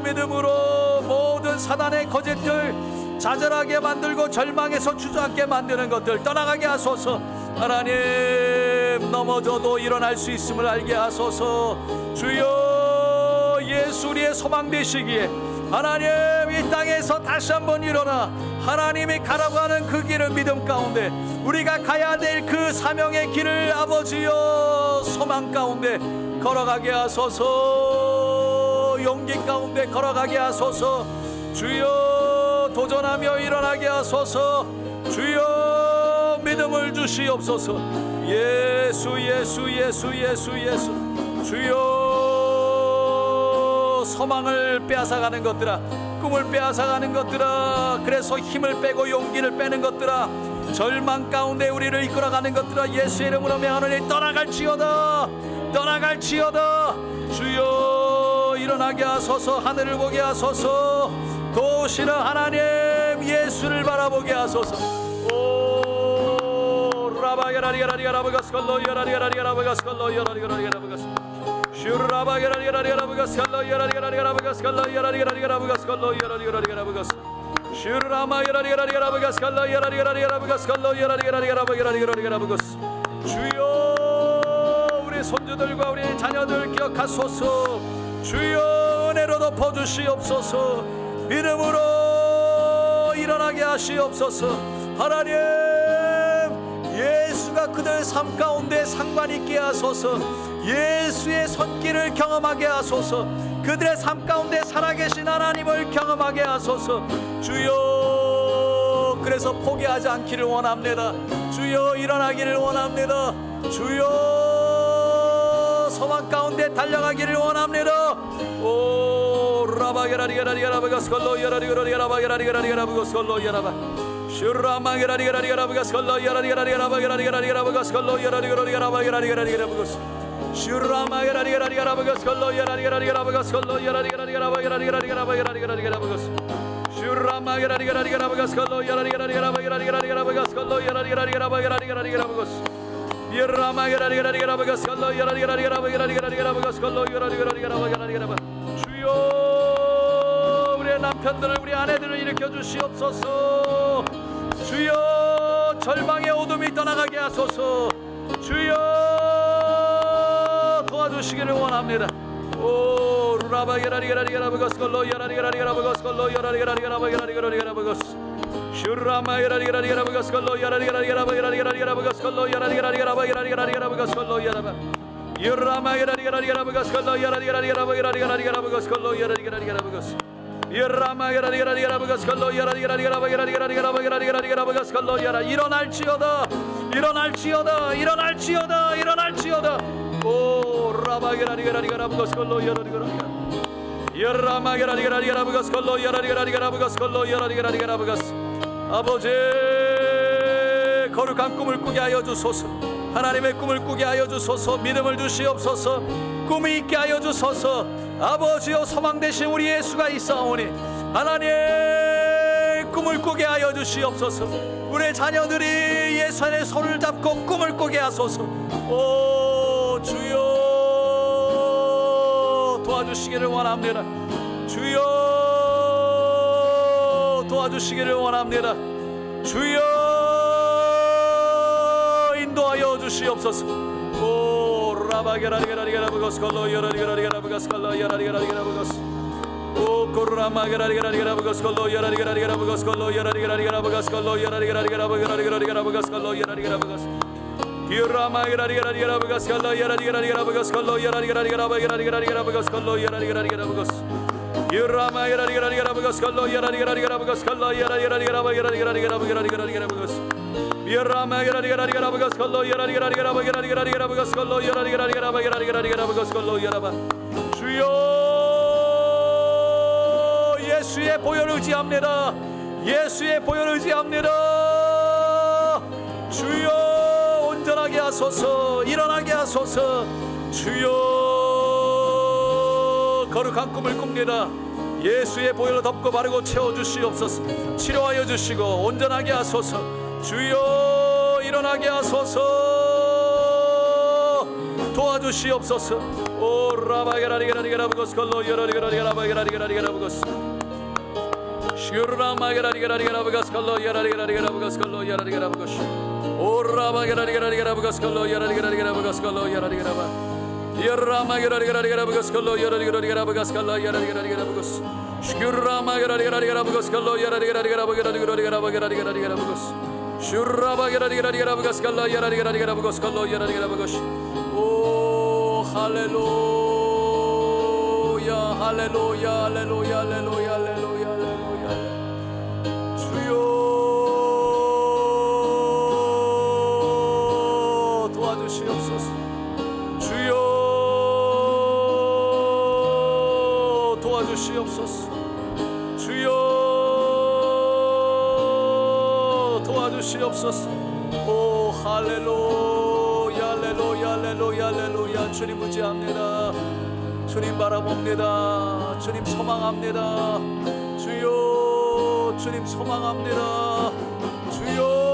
믿음으로 모든 사단의 거짓들 좌절하게 만들고 절망해서 주저앉게 만드는 것들 떠나가게 하소서. 하나님 넘어져도 일어날 수 있음을 알게 하소서. 주여 예수 우리의 소망 되시기에 하나님 이 땅에서 다시 한번 일어나 하나님이 가라고 하는 그 길을 믿음 가운데 우리가 가야 될 그 사명의 길을 아버지여 소망 가운데 걸어가게 하소서. 용기 가운데 걸어가게 하소서. 주여 도전하며 일어나게 하소서. 주여 믿음을 주시옵소서. 예수 예수 예수 예수 예수. 주여 소망을 빼앗아가는 것들아, 꿈을 빼앗아가는 것들아, 그래서 힘을 빼고 용기를 빼는 것들아, 절망 가운데 우리를 이끌어가는 것들아, 예수의 이름으로 명하노니 떠나갈지어다. 떠나갈지어다. 주여 일어나게 하소서. 하늘을 보게 하소서. 도우시는 하나님 예수를 바라보게 하소서. 오 라바게라리가라리가라바가스컬로 야라리가라리가라바가스컬로 야라리가라리가라바가스 슈라바게라리가라리가라바가스컬로 야라리가라리가라바가스컬로 야라리가라리가라바가스컬로 야라리가라리가라바가스 슈라마 야라리가라리가라바가스컬로 야라리가라리가라바가스컬로 야라리가라리가라바가스 주여 우리 손주들과 우리 자녀들 기억하소서. 주여 은혜로 덮어주시옵소서. 믿음으로 일어나게 하시옵소서. 하나님 예수가 그들 삶 가운데 상관 있게 하소서. 예수의 손길을 경험하게 하소서. 그들의 삶 가운데 살아계신 하나님을 경험하게 하소서. 주여 그래서 포기하지 않기를 원합니다. 주여 일어나기를 원합니다. 주여 소망 가운데 달려가기를 원합니다. 오 라바게라리가라리가라바가스컬로 야라리가라리가라바게라리가라리가라바가스컬로 야라바 슈라마게라리가라리가라바가스컬로 야라리가라리가라바게라리가라리가라바가스컬로 야라리가라리가라바게라리가라리가라바가스 슈라마게라리가라리가라바가스컬로 야라리가라리가라바가스컬로 야라리가라리가라바게라리가라리가라바게라리가라바가스 슈라마게라리가라리가라바가스컬로 야라리가라리가라바게라리가라리가라바가스컬로 야라리가라리가라바게라리가라리가라바가스 야라마게라리가라리가라바가스컬로 야라리가라리가라바게라리가라리가라바가스컬로 야라리가라리가라바게라리가라바 주여 우리의 남편들을 우리 아내들을 일으켜 주시옵소서. 주여 절망의 어둠이 떠나가게 하소서. 주여 도와주시기를 원합니다. 오 루라바게라리가라리가라바가스컬로 야라리가라리가라바가스컬로 야라리가라리가라바게라리가라리가라바가스 슈라마게라리가라리가라바가스컬로 야라리가라리가라바게라리가라리가라바가스컬로 야라리가라리가라바게라리가라리가라바가스컬로 야라바 유라마게라리가라리가라바가스컬로 야라리가라리가라바게라리가라리가라바가스컬로 야라리가라리가라바가스 유라마게라리가라리가라바가스컬로 야라리가라리가라바게라리가라리가라바가스컬로 야라 일어날지어다. 일어날지어다. 일어날지어다. 일어날지어다. 오 라바게라리가라리가라바가스컬로 야라리가라리가 야라마게라리가라리가라바가스컬로 야라리가라리가라바가스컬로 야라리가라리가라바가스 아버지 거룩한 꿈을 꾸게 하여 주소서. 하나님의 꿈을 꾸게 하여 주소서. 믿음을 주시옵소서. 꿈이 있게 하여 주소서. 아버지여 소망 되신 우리 예수가 있사오니 하나님 꿈을 꾸게 하여 주시옵소서. 우리 자녀들이 예수 안에 손을 잡고 꿈을 꾸게 하소서. 오 주여 도와주시기를 원합니다. 주여 도와주시기를 원합니다. 주여 인도하여 주시옵소서. 오 라바게라리가라리가라바가스컬로 야라리가라리가라바가스컬로 야라리가라리가라바가스 오 코르라마게라리가라리가라바가스컬로 야라리가라리가라바가스컬로 야라리가라리가라바가스컬로 야라리가라리가라바가스컬로 야라리가라리가라바가스 기라마게라리가라리가라바가스컬로 야라리가라리가라바가스컬로 야라리가라리가라바게라리가라리가라바가스컬로 야라리가라리가라바가스 기라마게라리가라리가라바가스컬로 야라리가라리가라바가스컬로 야라리가라리가라바게라리가라리가라바가스 야라마게라리가라리가라바가스컬로 야라리가라리가라바게라리가라리가라바가스컬로 야라리가라리가라바게라리가라바가스컬로 야라바 주여 예수의 보혈 의지합니다. 예수의 보혈 의지합니다. 주여 온전하게 하소서. 일어나게 하소서. 주여 거룩한 꿈을 꿉니다. 예수의 보혈로 덮고 바르고 채워주시옵소서. 치료하여 주시고 온전하게 하소서. 주여 일어나게 하소서. 도와주시옵소서. 오 라바게라리게라리게라부고스 콜로 여라리게라리게라바게라리게라리게라부고스 슈라마게라리게라리게라부고스 콜로 여라리게라리게라부고스 콜로 여라리게라부고스 오 라바게라리게라리게라부고스 콜로 여라리게라리게라부고스 콜로 여라리게라바 여라마게라리게라리게라부고스 콜로 여라리게라리게라부고스 콜로 여라리게라리게라부고스 슈라마게라리게라리게라부고스 콜로 여라리게라리게라부고스 슈라바게라리게라리게라부고스 콜로 여라리게라리게라부고스 콜로 여라리게라부고스 오 할렐루야 할렐루야 할렐루야 할렐루야 할렐루야 할렐루야 주여 도와주시옵소서. 주여 도와주시옵소서. 주여 도와주시옵소서. 오 할렐루야 할렐루야 할렐루야 할렐루야 주님 의지합니다. 주님 바라봅니다. 주님 소망합니다. 주여 주님 소망합니다. 주여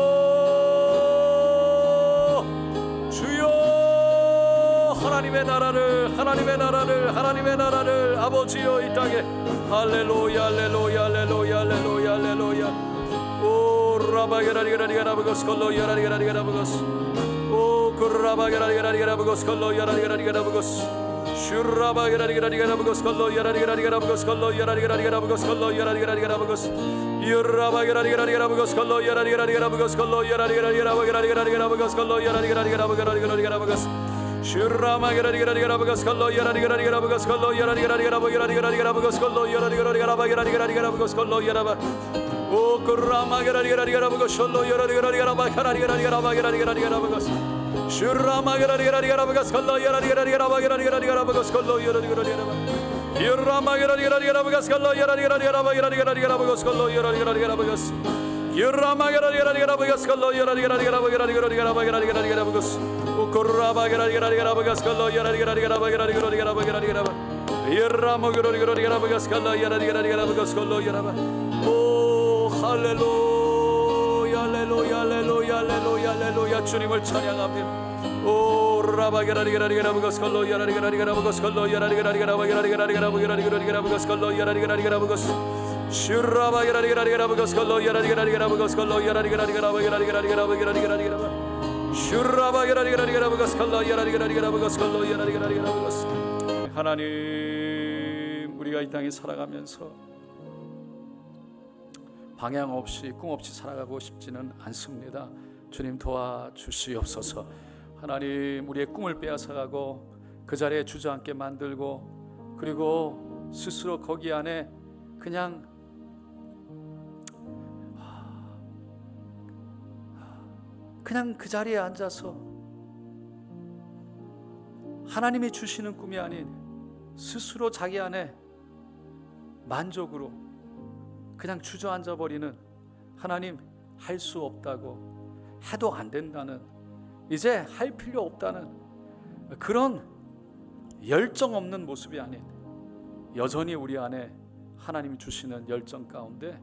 주여 하나님의 나라를 아버지여 이 땅에 할렐루야 할렐루야 할렐루야 할렐루야 할렐루야 오 라바게라리게라리게라부고스 콜로 여라리게라리게라부고스 오 그라바게라리게라리게라부고스 콜로 여라리게라리게라부고스 슈라바게라리게라리게라부고스 콜로 여라리게라리게라부고스 콜로 여라리게라리게라부고스 콜로 여라리게라리게라부고스 여라바게라리게라리게라부고스 콜로 여라리게라리게라부고스 콜로 여라리게라리게라부고스 콜로 여라리게라리게라부고스 슈라마게라리게라리게라부고스 콜로 여라리게라리게라부고스 콜로 여라리게라리게라부고스 콜로 여라리게라리게라부고스 콜로 여라바 오 그라마게라리게라리게라부고스 콜로 여라리게라리게라부고스 슈라마게라리게라리게라부고스 콜로 여라리게라리게라부고스 콜로 여라리게라리게라바 여라마게라리게라리게라부고스 콜로 여라리게라리게라부고스 콜로 여라리게라리게라부고스 여라마게라리게라리게라부고스 콜로 여라리게라리게라부고스 오코라바게라리게라리게라부고스 콜로 여라리게라리게라부고스 여라마게라리게라리게라부고스 콜로 여라리게라리게라부고스 콜로 여라바 오 할렐루야 할렐루야 할렐루야 할렐루야 할렐루야 주님을 찬양합니다. 오 라바게라리게라리게라부고스 콜로 여라리게라리게라부고스 콜로 여라리게라리게라부고스 콜로 여라리게라리게라부고스 슈라바게라리게라리게라부고스 콜로 여라리게라리게라부고스 콜로 여라리게라리게라부고스 슈라바게라리게라리게라부고스 콜로 여라리게라리게라부고스 콜로 여라리게라리게라부고스 하나님 우리가 이 땅에 살아가면서 방향 없이 꿈 없이 살아가고 싶지는 않습니다. 주님 도와주시옵소서. 하나님 우리의 꿈을 빼앗아가고 그 자리에 주저앉게 만들고 그리고 스스로 거기 안에 그냥 그 자리에 앉아서 하나님이 주시는 꿈이 아닌 스스로 자기 안에 만족으로 그냥 주저앉아 버리는 하나님 할 수 없다고 해도 안 된다는 이제 할 필요 없다는 그런 열정 없는 모습이 아닌 여전히 우리 안에 하나님이 주시는 열정 가운데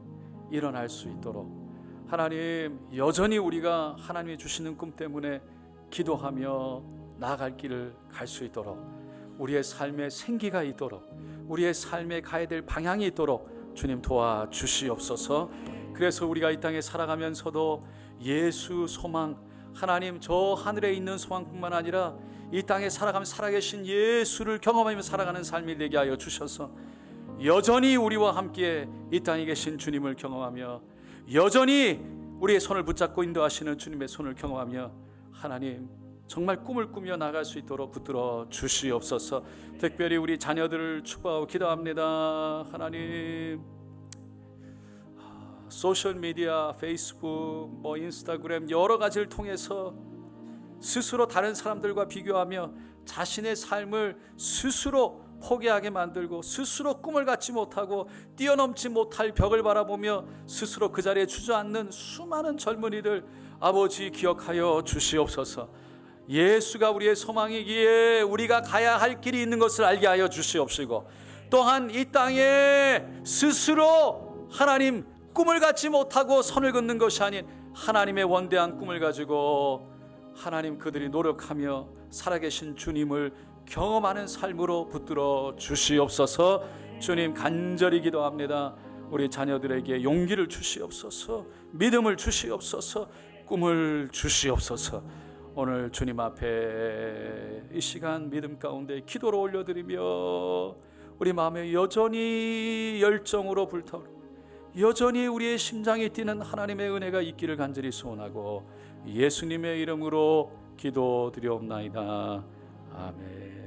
일어날 수 있도록 하나님 여전히 우리가 하나님이 주시는 꿈 때문에 기도하며 나아갈 길을 갈 수 있도록 우리의 삶에 생기가 있도록 우리의 삶에 가야 될 방향이 있도록 주님 도와주시옵소서. 그래서 우리가 이 땅에 살아가면서도 예수 소망 하나님 저 하늘에 있는 소망뿐만 아니라 이 땅에 살아가면서 살아계신 예수를 경험하며 살아가는 삶이 되게 하여 주셔서 여전히 우리와 함께 이 땅에 계신 주님을 경험하며 여전히 우리의 손을 붙잡고 인도하시는 주님의 손을 경험하며 하나님 정말 꿈을 꾸며 나갈 수 있도록 붙들어 주시옵소서. 특별히 우리 자녀들을 축복하고 기도합니다. 하나님 소셜미디어, 페이스북, 인스타그램 여러 가지를 통해서 스스로 다른 사람들과 비교하며 자신의 삶을 스스로 포기하게 만들고 스스로 꿈을 갖지 못하고 뛰어넘지 못할 벽을 바라보며 스스로 그 자리에 주저앉는 수많은 젊은이들 아버지 기억하여 주시옵소서. 예수가 우리의 소망이기에 우리가 가야 할 길이 있는 것을 알게 하여 주시옵시고, 또한 이 땅에 스스로 하나님 꿈을 갖지 못하고 선을 긋는 것이 아닌 하나님의 원대한 꿈을 가지고 하나님 그들이 노력하며 살아계신 주님을 경험하는 삶으로 붙들어 주시옵소서. 주님 간절히 기도합니다. 우리 자녀들에게 용기를 주시옵소서, 믿음을 주시옵소서, 꿈을 주시옵소서. 오늘 주님 앞에 이 시간 믿음 가운데 기도로 올려드리며 우리 마음에 여전히 열정으로 불타오르고 여전히 우리의 심장이 뛰는 하나님의 은혜가 있기를 간절히 소원하고 예수님의 이름으로 기도드리옵나이다. 아멘.